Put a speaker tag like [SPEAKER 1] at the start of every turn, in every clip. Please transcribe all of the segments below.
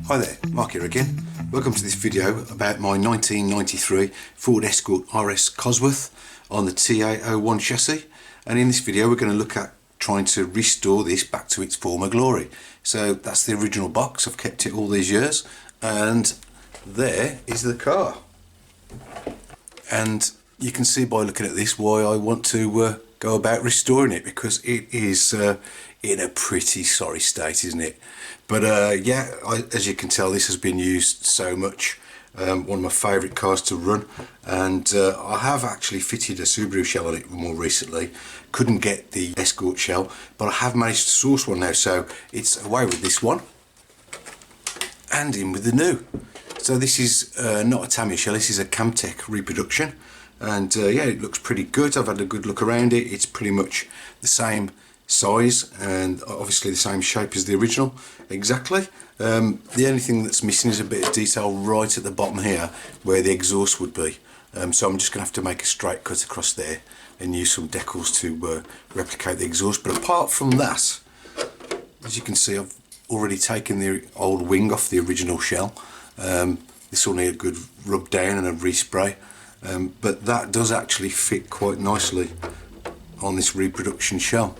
[SPEAKER 1] Hi there, Mark here again. Welcome to this video about my 1993 Ford Escort RS Cosworth on the TA01 chassis, and in this video we're going to look at trying to restore this back to its former glory. So that's the original box. I've kept it all these years, and there is the car. And you can see by looking at this why I want to go about restoring it, because it is in a pretty sorry state, isn't it? But yeah, as you can tell, this has been used so much. One of my favourite cars to run, and I have actually fitted a Subaru shell on it more recently. Couldn't get the Escort shell, but I have managed to source one now, so it's away with this one and in with the new. So this is not a Tamiya shell, this is a Camtech reproduction, and yeah, it looks pretty good. I've had a good look around it. It's pretty much the same size and obviously the same shape as the original, exactly. The only thing that's missing is a bit of detail right at the bottom here where the exhaust would be. So I'm just going to have to make a straight cut across there and use some decals to replicate the exhaust. But apart from that, as you can see, I've already taken the old wing off the original shell. This will need a good rub down and a respray, but that does actually fit quite nicely on this reproduction shell.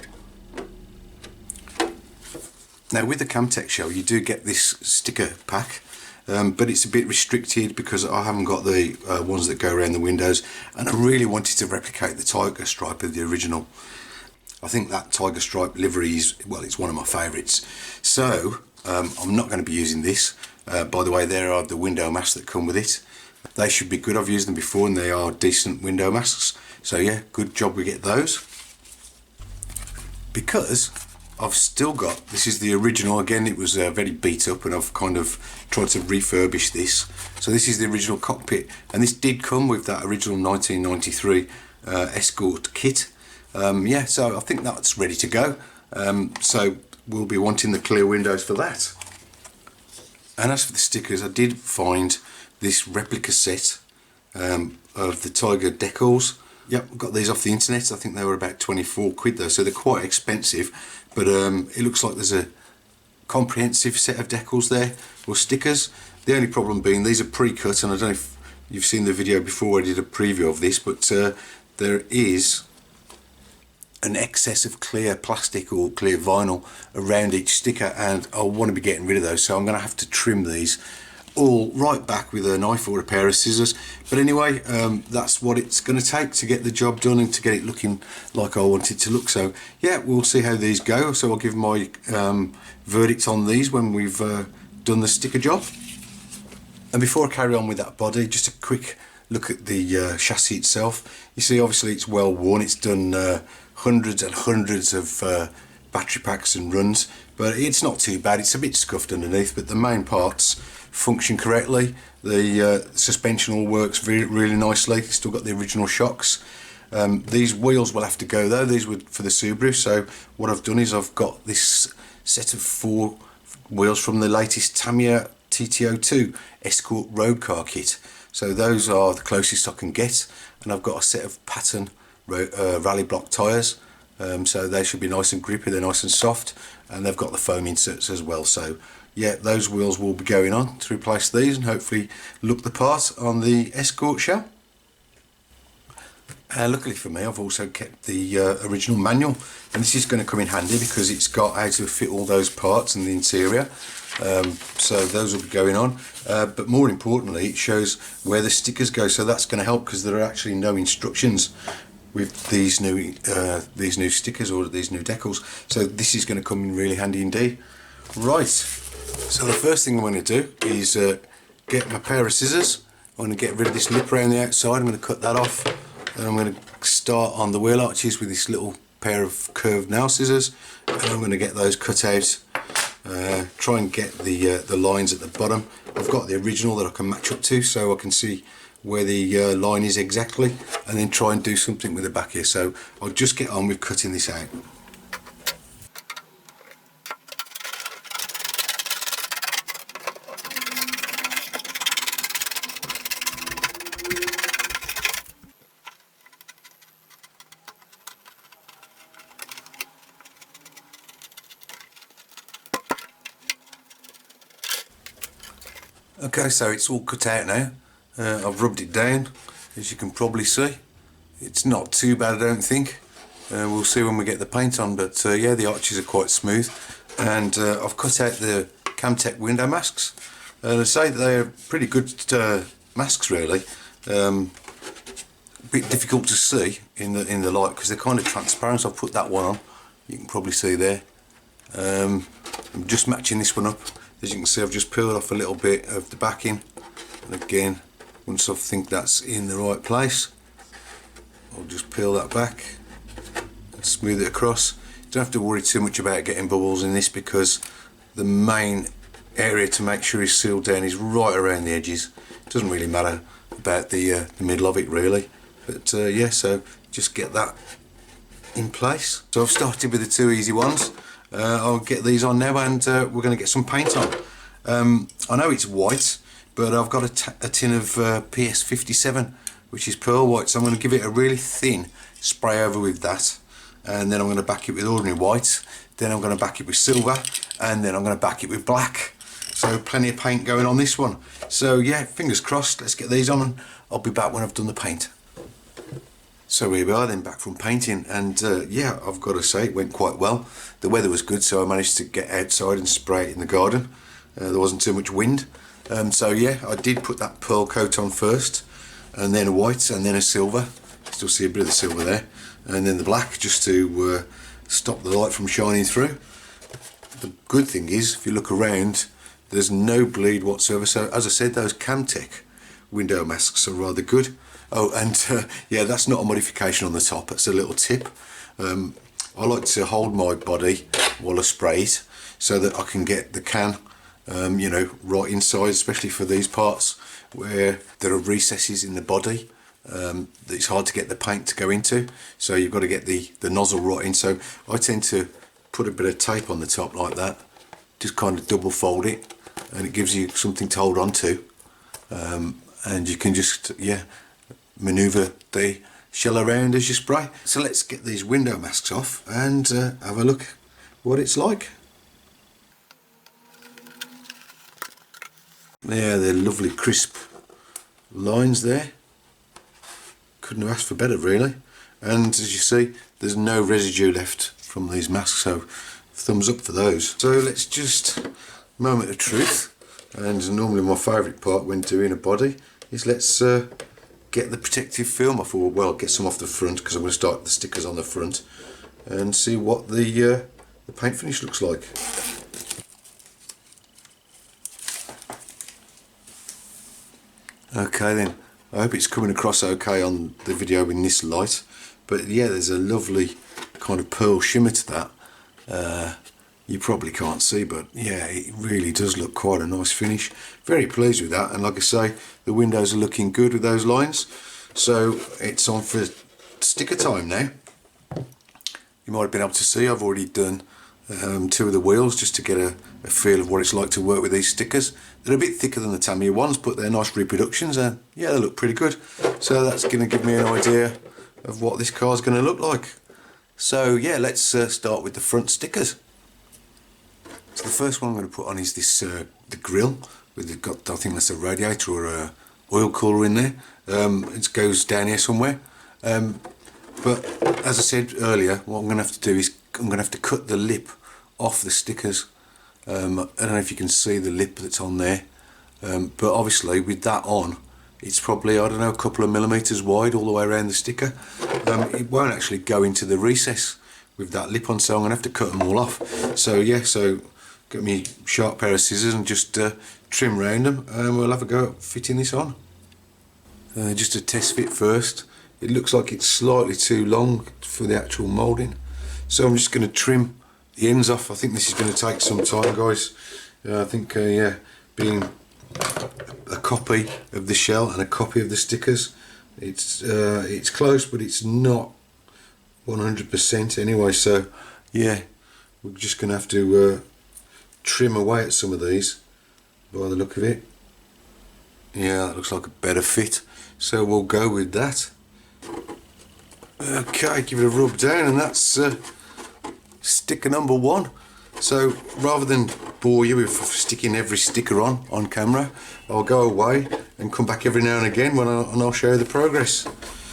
[SPEAKER 1] Now with the Camtech shell you do get this sticker pack, but it's a bit restricted because I haven't got the ones that go around the windows, and I really wanted to replicate the tiger stripe of the original. I think that tiger stripe livery is, well, it's one of my favourites. So I'm not going to be using this. By the way, there are the window masks that come with it. They should be good. I've used them before and they are decent window masks. So yeah, good job we get those. Because I've still got, this is the original, again it was very beat up and I've kind of tried to refurbish this. So this is the original cockpit, and this did come with that original 1993 Escort kit. Yeah, so I think that's ready to go. So we'll be wanting the clear windows for that. And as for the stickers, I did find this replica set of the Tiger decals. Yep, got these off the internet. I think they were about 24 quid though, so they're quite expensive. But it looks like there's a comprehensive set of decals there, or stickers. The only problem being these are pre-cut, and I don't know if you've seen the video before I did a preview of this, but there is an excess of clear plastic or clear vinyl around each sticker, and I want to be getting rid of those, so I'm going to have to trim these all right back with a knife or a pair of scissors. But anyway, that's what it's going to take to get the job done and to get it looking like I want it to look. So yeah, we'll see how these go. So I'll give my verdict on these when we've done the sticker job. And before I carry on with that body, just a quick look at the chassis itself. You see, obviously it's well worn. It's done hundreds and hundreds of battery packs and runs, but it's not too bad. It's a bit scuffed underneath, but the main parts function correctly. The suspension all works really nicely. Still got the original shocks. These wheels will have to go though. These were for the Subaru, so what I've done is I've got this set of 4 wheels from the latest Tamiya TT02 Escort road car kit. So those are the closest I can get, and I've got a set of pattern rally block tyres. So they should be nice and grippy, they're nice and soft, and they've got the foam inserts as well. So yeah, those wheels will be going on to replace these and hopefully look the part on the Escort shell. Luckily for me, I've also kept the original manual, and this is going to come in handy because it's got how to fit all those parts in the interior. So those will be going on, but more importantly it shows where the stickers go, so that's going to help because there are actually no instructions with these new stickers or these new decals, so this is going to come in really handy indeed. Right, so the first thing I'm going to do is get my pair of scissors. I'm going to get rid of this lip around the outside. I'm going to cut that off, and I'm going to start on the wheel arches with this little pair of curved nail scissors, and I'm going to get those cut out. Try and get the lines at the bottom. I've got the original that I can match up to, so I can see where the line is exactly, and then try and do something with the back here. So I'll just get on with cutting this out. Okay, so it's all cut out now. I've rubbed it down, as you can probably see. It's not too bad, I don't think. We'll see when we get the paint on, but yeah, the arches are quite smooth. And I've cut out the Camtech window masks. I say that they're pretty good masks, really. A bit difficult to see in the light because they're kind of transparent. So I've put that one on. You can probably see there. I'm just matching this one up. As you can see, I've just peeled off a little bit of the backing, and again, once I think that's in the right place, I'll just peel that back and smooth it across. You don't have to worry too much about getting bubbles in this because the main area to make sure it's sealed down is right around the edges. It doesn't really matter about the middle of it really, but yeah, so just get that in place. So I've started with the two easy ones. I'll get these on now, and we're going to get some paint on. I know it's white, but I've got a tin of PS57, which is pearl white, so I'm going to give it a really thin spray over with that, and then I'm going to back it with ordinary white, then I'm going to back it with silver, and then I'm going to back it with black. So plenty of paint going on this one. So yeah, fingers crossed, let's get these on, and I'll be back when I've done the paint. So here we are then, back from painting, and yeah, I've got to say it went quite well. The weather was good, so I managed to get outside and spray it in the garden. There wasn't too much wind, so yeah, I did put that pearl coat on first, and then a white, and then a silver. Still see a bit of the silver there, and then the black, just to stop the light from shining through. The good thing is, if you look around, there's no bleed whatsoever. So as I said, those Camtech window masks are rather good. Oh, and yeah, that's not a modification on the top, that's a little tip. I like to hold my body while I spray it so that I can get the can, you know, right inside, especially for these parts where there are recesses in the body. It's hard to get the paint to go into, so you've got to get the nozzle right in. So I tend to put a bit of tape on the top like that, just kind of double fold it, and it gives you something to hold on to, and you can just, yeah, manoeuvre the shell around as you spray. So let's get these window masks off and have a look what it's like. Yeah, they're lovely crisp lines there. Couldn't have asked for better really. And as you see, there's no residue left from these masks, so thumbs up for those. So let's just, moment of truth, and normally my favourite part when doing a body is let's get the protective film off, or well, get some off the front, because I'm going to start the stickers on the front and see what the paint finish looks like. Okay then, I hope it's coming across okay on the video in this light, but yeah, there's a lovely kind of pearl shimmer to that. You probably can't see, but yeah, it really does look quite a nice finish. Very pleased with that, and like I say, the windows are looking good with those lines. So it's on for sticker time now. You might have been able to see I've already done two of the wheels just to get a feel of what it's like to work with these stickers. They're a bit thicker than the Tamiya ones, but they're nice reproductions, and yeah, they look pretty good. So that's going to give me an idea of what this car's going to look like. So yeah, let's start with the front stickers. So the first one I'm going to put on is this the grille with I think that's a radiator or a oil cooler in there. It goes down here somewhere. But as I said earlier, what I'm going to have to do is I'm going to have to cut the lip off the stickers. I don't know if you can see the lip that's on there, but obviously with that on, it's probably, I don't know, a couple of millimetres wide all the way around the sticker. It won't actually go into the recess with that lip on, so I'm going to have to cut them all off. So yeah, so get me a sharp pair of scissors and just trim round them, and we'll have a go at fitting this on. Just a test fit first. It looks like it's slightly too long for the actual moulding, so I'm just going to trim the ends off. I think this is going to take some time, guys. I think yeah, being a copy of the shell and a copy of the stickers, it's close, but it's not 100% anyway. So yeah, we're just going to have to trim away at some of these by the look of it. Yeah, that looks like a better fit, so we'll go with that. Okay, give it a rub down, and that's sticker number one. So rather than bore you with sticking every sticker on camera. I'll go away and come back every now and again and I'll show you the progress.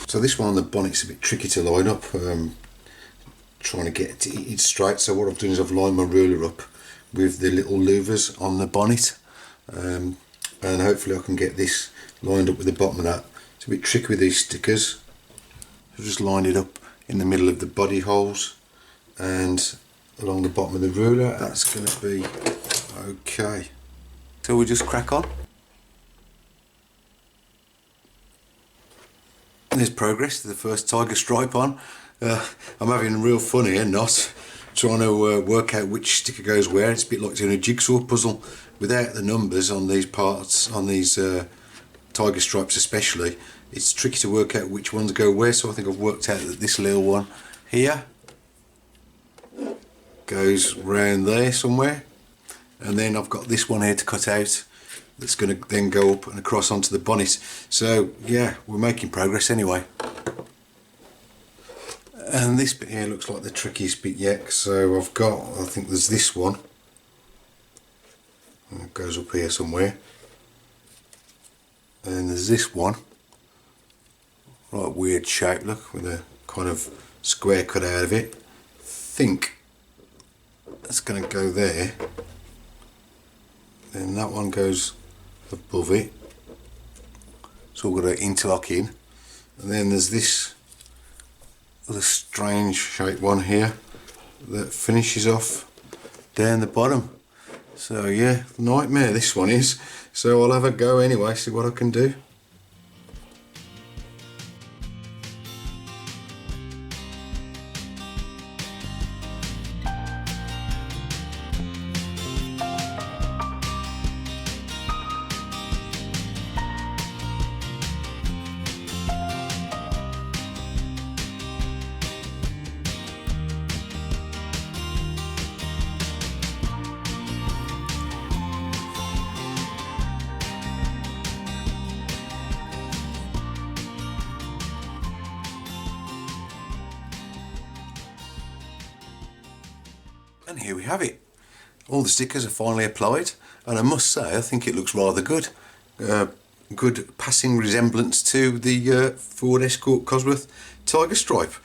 [SPEAKER 1] So this one on the bonnet's a bit tricky to line up, trying to get it straight. So what I've done is I've lined my ruler up with the little louvers on the bonnet, and hopefully I can get this lined up with the bottom of that. It's a bit tricky with these stickers. I've just lined it up in the middle of the body holes and along the bottom of the ruler. That's going to be okay. So we'll just crack on. There's progress to the first tiger stripe on. I'm having real fun here, not trying to work out which sticker goes where. It's a bit like doing a jigsaw puzzle without the numbers on these parts, on these tiger stripes especially. It's tricky to work out which ones go where, so I think I've worked out that this little one here goes round there somewhere, and then I've got this one here to cut out that's going to then go up and across onto the bonnet. So yeah, we're making progress anyway. And this bit here looks like the trickiest bit yet. So I've got, I think there's this one, and it goes up here somewhere, and there's this one, right, weird shape, look, with a kind of square cut out of it. I think that's going to go there, then that one goes above it, it's all got to interlock in, and then there's this other strange shaped one here that finishes off down the bottom. So yeah, nightmare this one is, so I'll have a go anyway, see what I can do. And here we have it. All the stickers are finally applied, and I must say I think it looks rather good. Good passing resemblance to the Ford Escort Cosworth Tiger Stripe.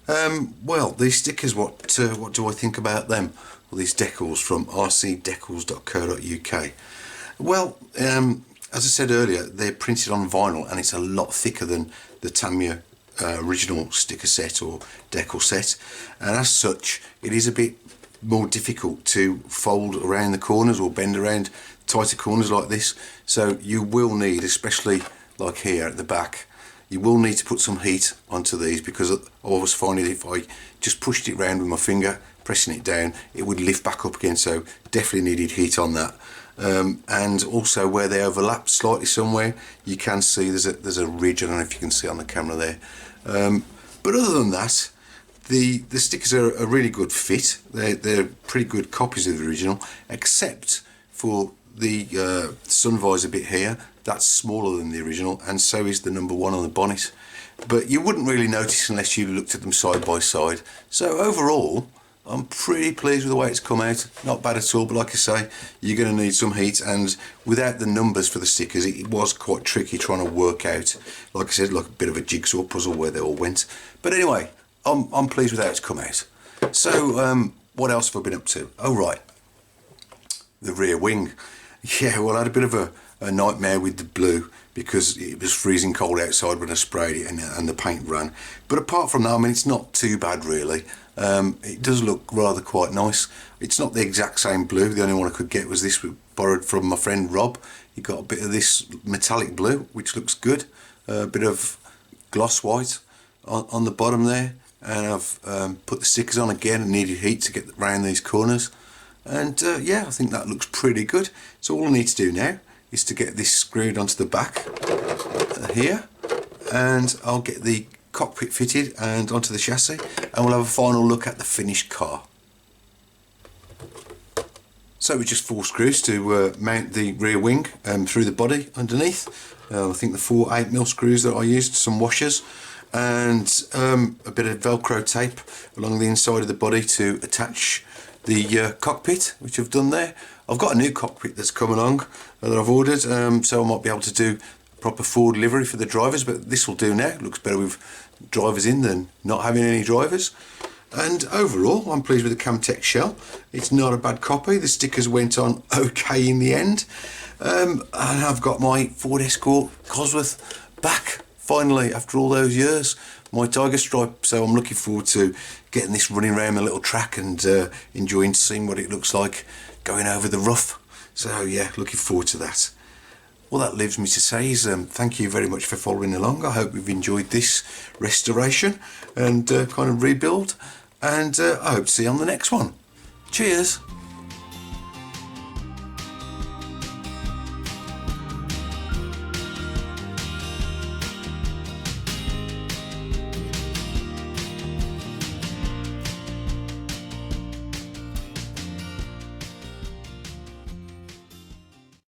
[SPEAKER 1] Well, these stickers, what do I think about them? Well, these decals from rcdecals.co.uk. Well, as I said earlier, they're printed on vinyl and it's a lot thicker than the Tamiya original sticker set or decal set, and as such it is a bit more difficult to fold around the corners or bend around tighter corners like this. So you will need, especially like here at the back, you will need to put some heat onto these, because I was finding if I just pushed it round with my finger, pressing it down, it would lift back up again. So definitely needed heat on that. And also where they overlap slightly somewhere, you can see there's a ridge. I don't know if you can see on the camera there. But other than that, the stickers are a really good fit. They're pretty good copies of the original, except for the sun visor bit here. That's smaller than the original, and so is the number 1 on the bonnet. But you wouldn't really notice unless you looked at them side by side. So overall, I'm pretty pleased with the way it's come out. Not bad at all, but like I say, you're going to need some heat, and without the numbers for the stickers, it was quite tricky trying to work out, like I said, like a bit of a jigsaw puzzle where they all went. But anyway, I'm pleased with how it's come out. So what else have I been up to? Oh right, the rear wing. Yeah, well, I had a bit of a nightmare with the blue because it was freezing cold outside when I sprayed it and the paint ran. But apart from that, I mean, it's not too bad really. It does look rather quite nice. It's not the exact same blue. The only one I could get was this, borrowed from my friend Rob. He got a bit of this metallic blue, which looks good. A bit of gloss white on the bottom there. And I've put the stickers on again and needed heat to get around these corners. And yeah, I think that looks pretty good. So all I need to do now is to get this screwed onto the back here, and I'll get the cockpit fitted and onto the chassis, and we'll have a final look at the finished car. So it's just 4 screws to mount the rear wing through the body underneath. I think the 4 8mm screws that I used, some washers, and a bit of Velcro tape along the inside of the body to attach the cockpit, which I've done there. I've got a new cockpit that's come along that I've ordered, so I might be able to do proper forward livery for the drivers, but this will do now. It looks better with drivers in than not having any drivers. And overall, I'm pleased with the Camtech shell. It's not a bad copy. The stickers went on okay in the end. And I've got my Ford Escort Cosworth back, finally, after all those years. My Tiger Stripe, so I'm looking forward to getting this running around a little track and enjoying seeing what it looks like going over the rough. So yeah, looking forward to that. All that leaves me to say is thank you very much for following along. I hope you've enjoyed this restoration and kind of rebuild, and I hope to see you on the next one. Cheers.